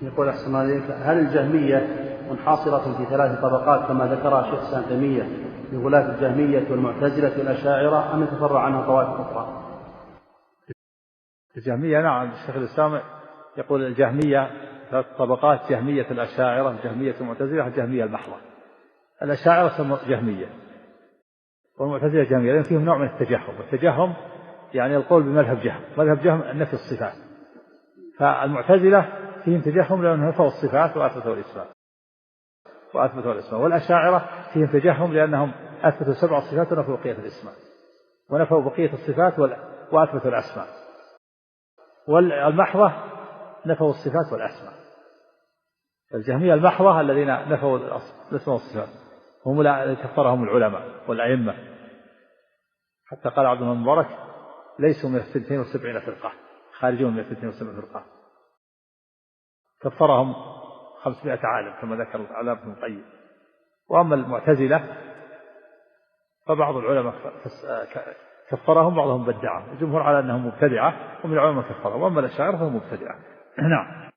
يقول أحسن الله عليك، هل الجهمية منحصرة في 3 طبقات كما ذكرها شيخ الإسلام ابن تيمية من غلاة الجهمية والمعتزلة والأشاعرة، أم يتفرع عنها طوائف أخرى؟ الجهمية نعم، الشيخ الإسلام يقول الجهمية 3 طبقات: جهمية الأشاعرة، جهمية المعتزلة، الجهمية المحضة. الأشاعرة سموا جهمية، والمعتزلة جهمية، لأن فيهم نوع من التجهم، والتجهم يعني القول بمذهب جهم، مذهب جهم نفي الصفات. فالمعتزلة فيهم تجهم لأنهم نفوا الصفات وأثبتوا الأسماء، والأشاعرة فيهم تجهم لأنهم أثبتوا 7 صفات ونفوا بقية الأسماء، ونفوا بقية الصفات وأثبتوا الأسماء. والمحضة نفوا الصفات والأسماء. الجهمية المحضة الذين نفوا الأسماء والصفات هم الذين كفرهم العلماء والأئمة، حتى قال عبد الله بن مبارك: ليسوا من 72 فرقة، خارجون من 72 فرقة. كفرهم 500 عالم كما ذكر العلامة ابن القيم. وأما المعتزلة فبعض العلماء كفرهم، بعضهم بدعهم، الجمهور على أنهم مبتدعة، ومن العلماء كفرهم، وأما الأشاعرة فهم مبتدعة. نعم.